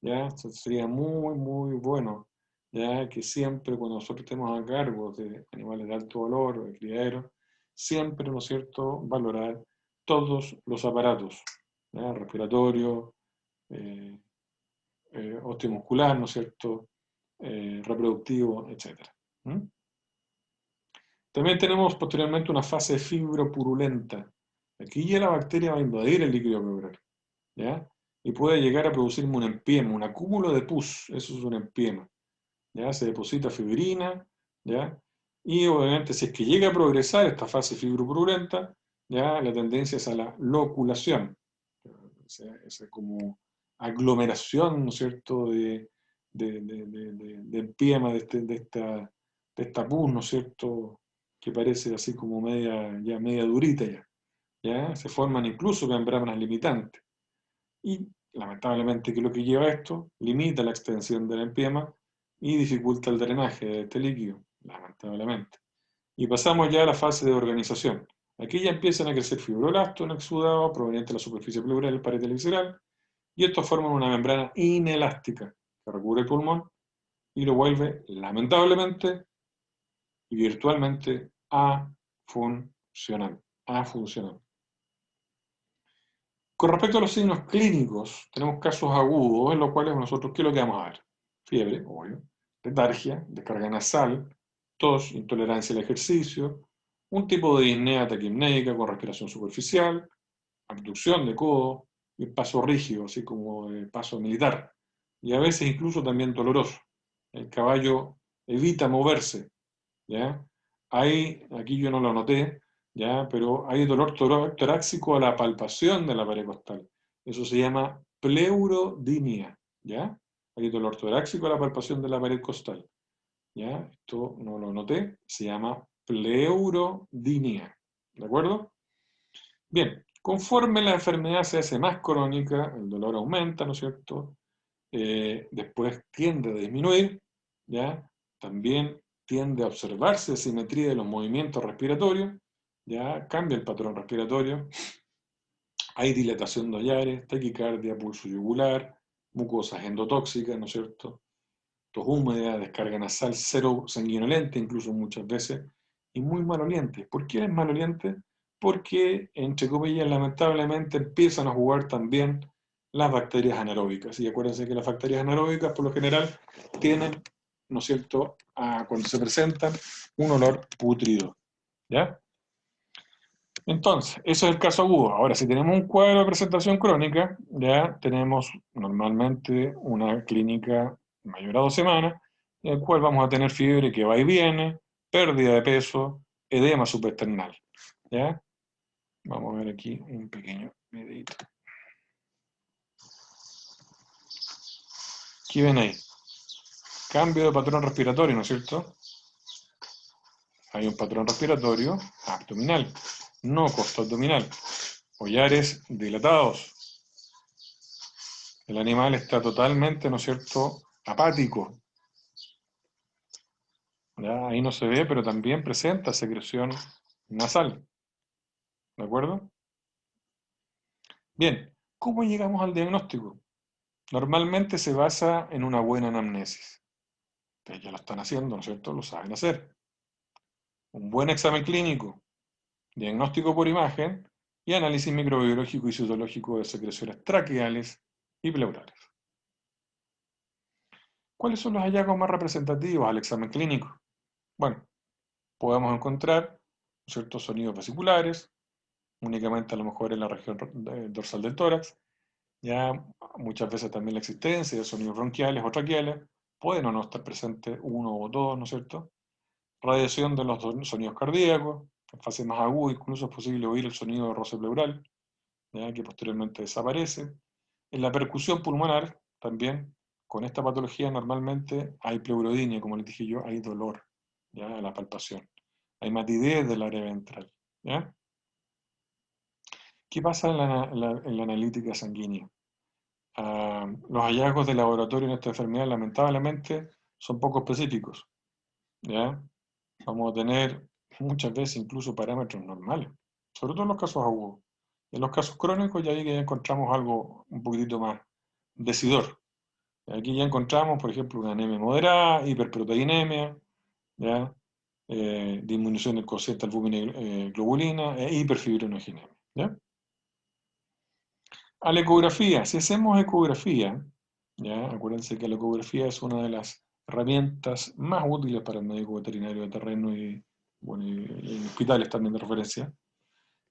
¿Ya? Entonces sería muy, muy bueno, ya que siempre cuando nosotros estemos a cargo de animales de alto valor o de criaderos, siempre, ¿no es cierto?, valorar todos los aparatos, ¿ya? Respiratorio, eh, osteomuscular, ¿no es cierto?, reproductivo, etc. ¿Mm? También tenemos posteriormente una fase fibropurulenta. Aquí ya la bacteria va a invadir el líquido pleural, ¿ya? Y puede llegar a producirme un empiema, un acúmulo de pus, eso es un empiema, ¿ya? Se deposita fibrina, ¿ya? Y obviamente si es que llega a progresar esta fase fibropurulenta, ¿ya? La tendencia es a la loculación, esa como aglomeración, ¿no es cierto?, de empiema, de esta pus, ¿no es cierto?, que parece así como media durita ya, ¿ya? Se forman incluso membranas limitantes. Y lamentablemente, ¿qué es lo que lleva a esto? Limita la extensión del empiema y dificulta el drenaje de este líquido, lamentablemente. Y pasamos ya a la fase de organización. Aquí ya empiezan a crecer fibroblastos en exudado proveniente de la superficie pleural del parietal visceral, y estos forman una membrana inelástica que recubre el pulmón y lo vuelve, lamentablemente y virtualmente, afuncional. Afuncional. Con respecto a los signos clínicos, tenemos casos agudos en los cuales nosotros, ¿qué es lo que vamos a ver? Fiebre, obvio, letargia, descarga nasal, tos, intolerancia al ejercicio, un tipo de disnea taquipneica con respiración superficial, abducción de codo y paso rígido, así como de paso militar, y a veces incluso también doloroso. El caballo evita moverse, ¿ya? Aquí yo no lo noté, ¿ya? Pero hay dolor torácico a la palpación de la pared costal. Eso se llama pleurodinia, ¿ya? Hay dolor torácico a la palpación de la pared costal, ¿ya? Esto no lo noté, se llama pleurodinia, ¿de acuerdo? Bien, conforme la enfermedad se hace más crónica, el dolor aumenta, ¿no es cierto? Después tiende a disminuir, ¿ya? También tiende a observarse simetría de los movimientos respiratorios, ¿ya? Cambia el patrón respiratorio, hay dilatación de hollares, taquicardia, pulso yugular, mucosas endotóxicas, ¿no es cierto? Tos húmeda, descarga nasal, cero sanguinolenta, incluso muchas veces, y muy maloliente. ¿Por qué es maloliente? Porque, entre comillas, lamentablemente empiezan a jugar también las bacterias anaeróbicas. Y acuérdense que las bacterias anaeróbicas, por lo general, tienen, ¿no es cierto?, cuando se presentan, un olor putrido. ¿Ya? Entonces, eso es el caso agudo. Ahora, si tenemos un cuadro de presentación crónica, ya tenemos normalmente una clínica mayor a 2 semanas, en el cual vamos a tener fiebre que va y viene, pérdida de peso, edema subesternal. ¿Ya? Vamos a ver aquí un pequeño videito. ¿Qué ven ahí? Cambio de patrón respiratorio, ¿no es cierto? Hay un patrón respiratorio abdominal, no costoabdominal. Hollares dilatados. El animal está totalmente, ¿no es cierto?, apático. ¿Ya? Ahí no se ve, pero también presenta secreción nasal. ¿De acuerdo? Bien, ¿cómo llegamos al diagnóstico? Normalmente se basa en una buena anamnesis. Ustedes ya lo están haciendo, ¿no es cierto? Lo saben hacer. Un buen examen clínico, diagnóstico por imagen y análisis microbiológico y citológico de secreciones traqueales y pleurales. ¿Cuáles son los hallazgos más representativos al examen clínico? Bueno, podemos encontrar ciertos sonidos vesiculares, únicamente a lo mejor en la región dorsal del tórax, ya muchas veces también la existencia de sonidos bronquiales o traqueales, pueden o no estar presentes uno o dos, ¿no es cierto? Radiación de los sonidos cardíacos, en fase más aguda incluso es posible oír el sonido de roce pleural, ¿ya? Que posteriormente desaparece. En la percusión pulmonar también, con esta patología normalmente hay pleurodinia, como les dije yo, hay dolor, ¿ya? A la palpación. Hay matidez del área ventral, ¿ya? ¿Qué pasa en la analítica sanguínea? Los hallazgos de laboratorio en esta enfermedad lamentablemente son poco específicos, ¿ya? Vamos a tener muchas veces incluso parámetros normales, sobre todo en los casos agudos. En los casos crónicos ya ahí que ya encontramos algo un poquitito más decidor. Aquí ya encontramos, por ejemplo, una anemia moderada, hiperproteinemia, ¿ya? Disminución del cociente albúmina globulina e hiperfibrinogenemia, ¿ya? A la ecografía, si hacemos ecografía, ¿ya? Acuérdense que la ecografía es una de las herramientas más útiles para el médico veterinario de terreno y, bueno, y en hospitales también de referencia,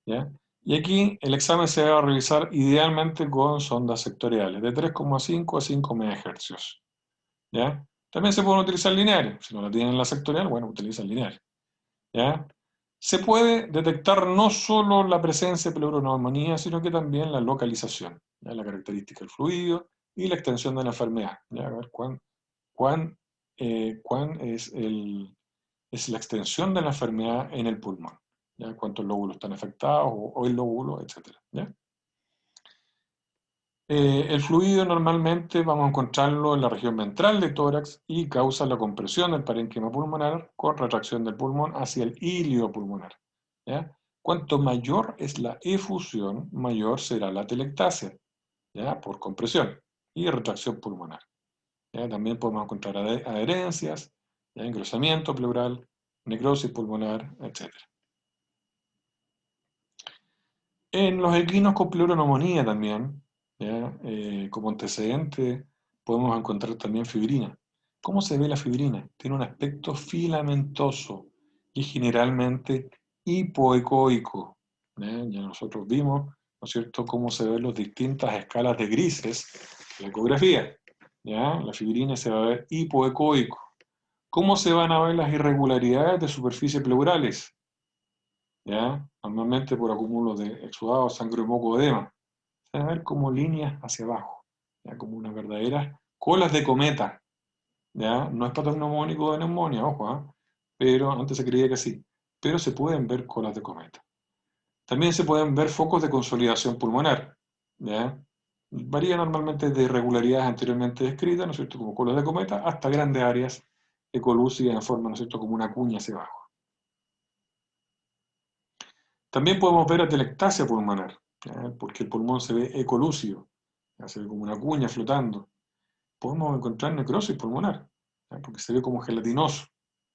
¿ya? Y aquí el examen se va a realizar idealmente con sondas sectoriales de 3,5 a 5 MHz, ¿ya? También se pueden utilizar lineares, si no la tienen en la sectorial, bueno, utilizan lineares, ¿ya? Se puede detectar no solo la presencia de pleuroneumonía, sino que también la localización, ¿ya? La característica del fluido y la extensión de la enfermedad, ¿ya? A ver cuán es la extensión de la enfermedad en el pulmón, ¿ya? Cuántos lóbulos están afectados o el lóbulo, etcétera, ¿ya? El fluido normalmente vamos a encontrarlo en la región ventral del tórax y causa la compresión del parénquima pulmonar con retracción del pulmón hacia el híleo pulmonar, ¿ya? Cuanto mayor es la efusión, mayor será la telectasia, ¿ya? Por compresión y retracción pulmonar, ¿ya? También podemos encontrar adherencias, ¿ya? Engrosamiento pleural, necrosis pulmonar, etc. En los equinos con pleuroneumonía también, ¿ya? Como antecedente, podemos encontrar también fibrina. ¿Cómo se ve la fibrina? Tiene un aspecto filamentoso y generalmente hipoecoico, ¿ya? Ya nosotros vimos, ¿no es cierto?, cómo se ven las distintas escalas de grises en la ecografía, ¿ya? La fibrina se va a ver hipoecoico. ¿Cómo se van a ver las irregularidades de superficie pleurales? ¿Ya? Normalmente por acúmulo de exudado, sangre, moco, edema. Se van a ver como líneas hacia abajo, ¿ya? Como unas verdaderas colas de cometa, ¿ya? No es patrón neumónico de neumonía, ojo, ¿ah? Pero antes se creía que sí, pero se pueden ver colas de cometa. También se pueden ver focos de consolidación pulmonar, ¿ya? Varía normalmente de irregularidades anteriormente descritas, ¿no es cierto?, como colas de cometa, hasta grandes áreas ecolúcidas en forma, ¿no es cierto?, como una cuña hacia abajo. También podemos ver atelectasia pulmonar, ¿ya? Porque el pulmón se ve ecolúcido, ¿ya? Se ve como una cuña flotando. Podemos encontrar necrosis pulmonar, ¿ya? Porque se ve como gelatinoso,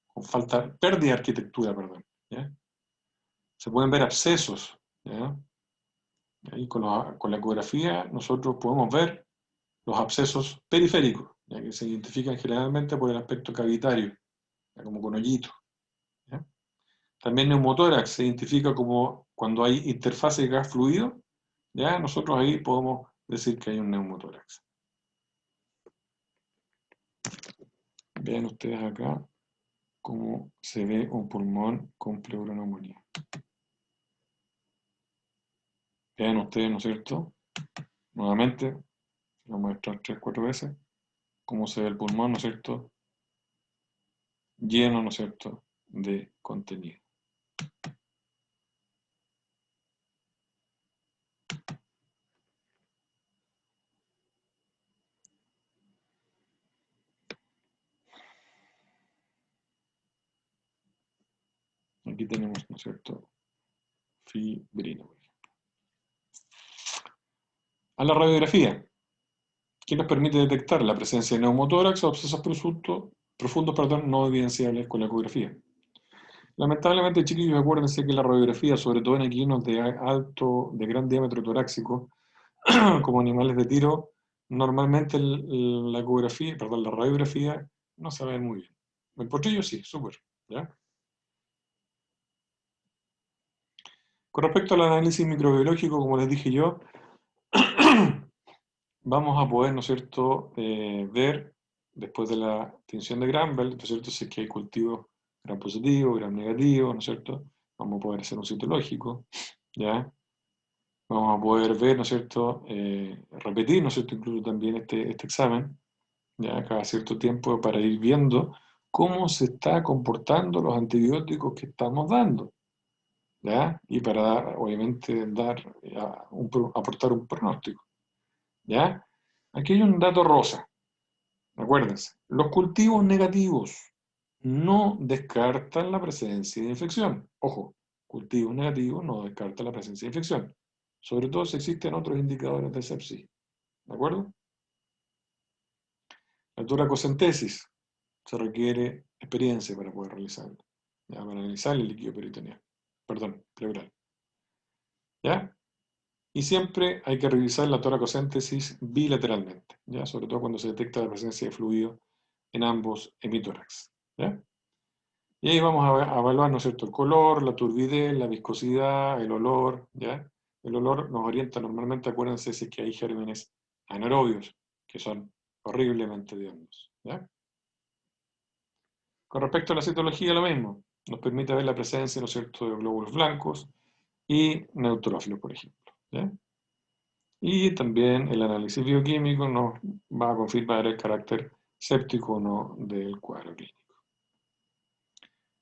con falta, pérdida de arquitectura, perdón, ¿ya? Se pueden ver abscesos, ¿ya? Y con la ecografía nosotros podemos ver los abscesos periféricos, ¿ya? Que se identifican generalmente por el aspecto cavitario, ¿ya? Como con hoyitos, ¿ya? También neumotórax se identifica como cuando hay interfase gas-fluido, ya nosotros ahí podemos decir que hay un neumotórax. Vean ustedes acá cómo se ve un pulmón con pleuroneumonía. Vean ustedes, ¿no es cierto? Nuevamente, lo muestro 3 o 4 veces, cómo se ve el pulmón, ¿no es cierto? Lleno, ¿no es cierto?, de contenido. Aquí tenemos, ¿no es cierto?, fibrina. A la radiografía, que nos permite detectar la presencia de neumotórax o abscesos profundos, no evidenciables con la ecografía. Lamentablemente, chiquillos, acuérdense que la radiografía, sobre todo en equinos de gran diámetro torácico, como animales de tiro, normalmente la ecografía, perdón, la radiografía no se ve muy bien. El potrillo sí, súper, ¿ya? Con respecto al análisis microbiológico, como les dije yo, vamos a poder, ¿no es cierto?, ver, después de la tinción de Gram-Bell, ¿no es cierto?, si es que hay cultivos gram positivo, gram negativo, ¿no es cierto? Vamos a poder hacer un citológico, ¿ya? Vamos a poder ver, ¿no es cierto?, repetir, ¿no es cierto?, incluso también este examen, ya cada cierto tiempo, para ir viendo cómo se está comportando los antibióticos que estamos dando, ¿ya? Y para dar, obviamente, aportar un pronóstico, ¿ya? Aquí hay un dato rosa, acuérdense, los cultivos negativos no descartan la presencia de infección. Ojo, cultivos negativos no descartan la presencia de infección, sobre todo si existen otros indicadores de sepsis, ¿de acuerdo? La toracocentesis se requiere experiencia para poder realizarlo, ¿ya? Para analizar el líquido peritoneal, perdón, pleural, ¿ya? Y siempre hay que revisar la toracocéntesis bilateralmente, ¿ya? Sobre todo cuando se detecta la presencia de fluido en ambos hemitórax, ¿ya? Y ahí vamos a evaluar, ¿no es cierto?, el color, la turbidez, la viscosidad, el olor, ¿ya? El olor nos orienta normalmente, acuérdense, si es que hay gérmenes anaerobios, que son horriblemente hediondos, ¿ya? Con respecto a la citología, lo mismo. Nos permite ver la presencia, ¿no es cierto?, de glóbulos blancos y neutrófilos, por ejemplo, ¿ya? Y también el análisis bioquímico nos va a confirmar el carácter séptico o no del cuadro clínico.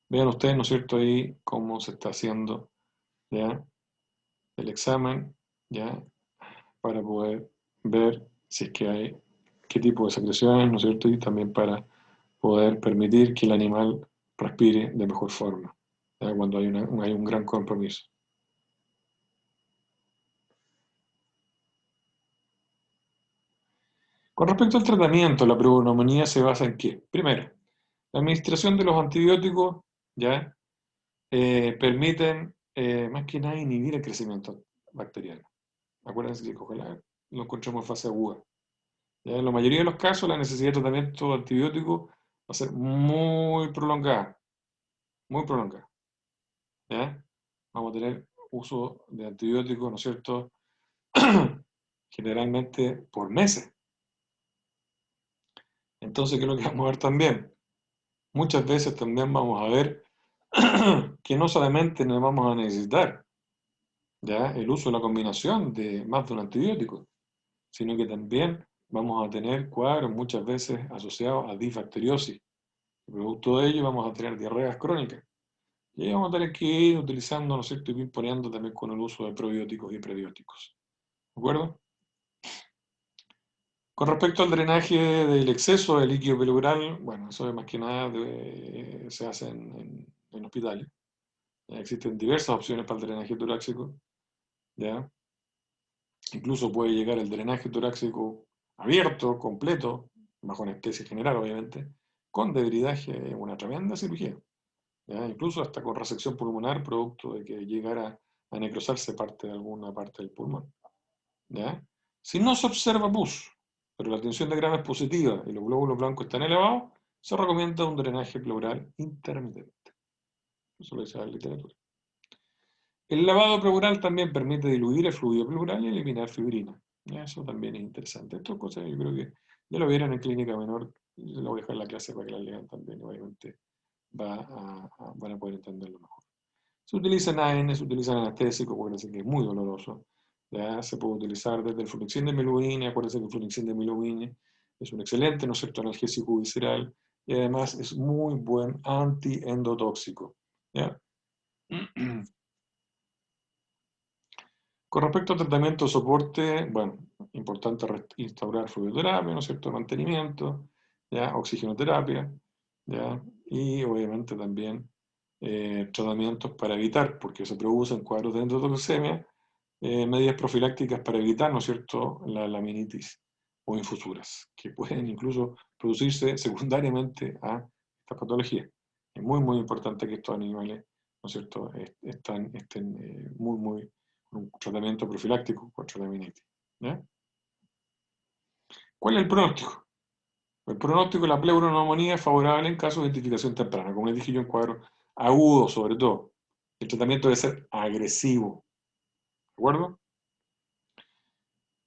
Vean ustedes, ¿no es cierto?, ahí cómo se está haciendo, ¿ya?, el examen, ¿ya?, para poder ver si es que hay qué tipo de secreciones, ¿no es cierto?, y también para poder permitir que el animal respire de mejor forma, ¿ya?, cuando hay un gran compromiso. Con respecto al tratamiento, la pulmonía se basa en qué? Primero, la administración de los antibióticos, ¿ya?, permiten más que nada inhibir el crecimiento bacteriano. Acuérdense que ojalá lo encontramos en fase aguda. ¿Ya? En la mayoría de los casos la necesidad de tratamiento antibiótico va a ser muy prolongada, muy prolongada, ¿ya? Vamos a tener uso de antibióticos, ¿no es cierto?, generalmente por meses. Entonces, ¿qué es lo que vamos a ver también? Muchas veces también vamos a ver que no solamente nos vamos a necesitar, ¿ya?, el uso de la combinación de más de un antibiótico, sino que también vamos a tener cuadros muchas veces asociados a disbacteriosis. Producto de ello vamos a tener diarreas crónicas. Y ahí vamos a tener que ir utilizando, ¿no es cierto?, y poniendo también con el uso de probióticos y prebióticos. ¿De acuerdo? Con respecto al drenaje del exceso de líquido pleural, bueno, eso más que nada se hace en hospitales. Ya existen diversas opciones para el drenaje torácico, ¿ya? Incluso puede llegar el drenaje torácico abierto, completo, bajo anestesia general, obviamente, con debridaje, una tremenda cirugía. ¿Ya? Incluso hasta con resección pulmonar, producto de que llegara a necrosarse parte de alguna parte del pulmón. ¿Ya? Si no se observa pus, pero la tensión de Gram es positiva y los glóbulos blancos están elevados, se recomienda un drenaje pleural intermitente. Eso lo dice la literatura. El lavado pleural también permite diluir el fluido pleural y eliminar fibrina. ¿Ya? Eso también es interesante. Estas cosas yo creo que ya lo vieron en clínica menor, lo voy a dejar en la clase para que la lean también, obviamente van a poder entenderlo mejor. Se utilizan AN, se utilizan anestésicos, acuérdense que es muy doloroso. ¿Ya? Se puede utilizar desde el flunixin de meluine, acuérdense que el flunixin de meluine es un excelente, ¿no es cierto?, analgésico visceral y además es muy buen antiendotóxico. ¿Ya? Con respecto al tratamiento de soporte, bueno, importante instaurar fluidoterapia, ¿no es cierto?, mantenimiento, ¿ya?, oxigenoterapia, ¿ya?, y obviamente también tratamientos para evitar, porque se producen cuadros de endotoxemia, medidas profilácticas para evitar, ¿no es cierto?, la laminitis o infusuras, que pueden incluso producirse secundariamente a esta patología. Es muy, muy importante que estos animales, ¿no es cierto?, estén muy un tratamiento profiláctico contra la laminitis. ¿Ya? ¿Cuál es el pronóstico? El pronóstico de la pleuroneumonía es favorable en caso de identificación temprana, como les dije yo, en cuadros agudos sobre todo. El tratamiento debe ser agresivo, ¿de acuerdo?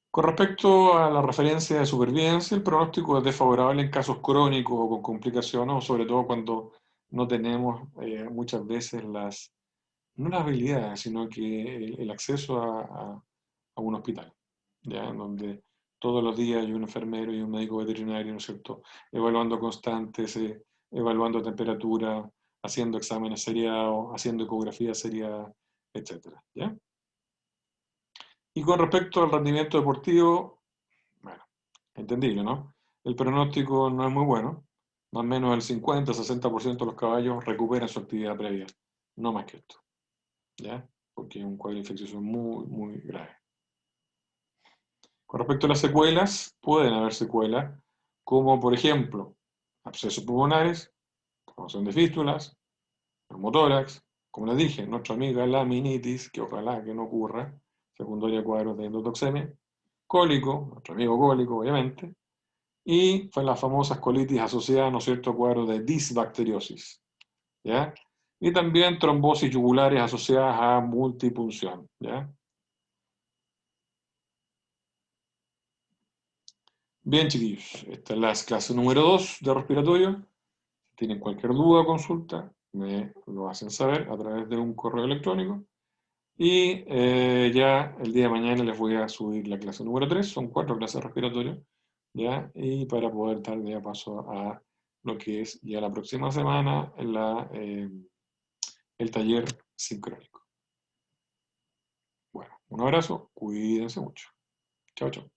Con respecto a la referencia de supervivencia, el pronóstico es desfavorable en casos crónicos o con complicaciones, o sobre todo cuando no tenemos muchas veces no las habilidades, sino que el acceso a un hospital, ¿ya? En donde todos los días hay un enfermero y un médico veterinario, ¿no es cierto?, evaluando constantes, evaluando temperatura, haciendo exámenes seriados, haciendo ecografías seriadas, etcétera, ¿ya? Y con respecto al rendimiento deportivo, bueno, entendible, ¿no? El pronóstico no es muy bueno, más o menos el 50-60% de los caballos recuperan su actividad previa, no más que esto, ¿ya? Porque es un cuadro infeccioso muy, muy grave. Con respecto a las secuelas, pueden haber secuelas, como por ejemplo, abscesos pulmonares, formación de fístulas, neumotórax, como les dije, nuestra amiga laminitis, que ojalá que no ocurra, secundaria a cuadros de endotoxemia, cólico, nuestro amigo cólico, obviamente, y fue las famosas colitis asociadas, ¿no es cierto?, a cuadros de disbacteriosis, ¿ya? Y también trombosis yugulares asociadas a multipunción, ¿ya? Bien, chiquillos, esta es la clase número 2 de respiratorio. Si tienen cualquier duda o consulta, me lo hacen saber a través de un correo electrónico. Y ya el día de mañana les voy a subir la clase número 3, son 4 clases respiratorias, ¿ya? Y para poder dar ya paso a lo que es ya la próxima semana el taller sincrónico. Bueno, un abrazo, cuídense mucho. Chao, chao.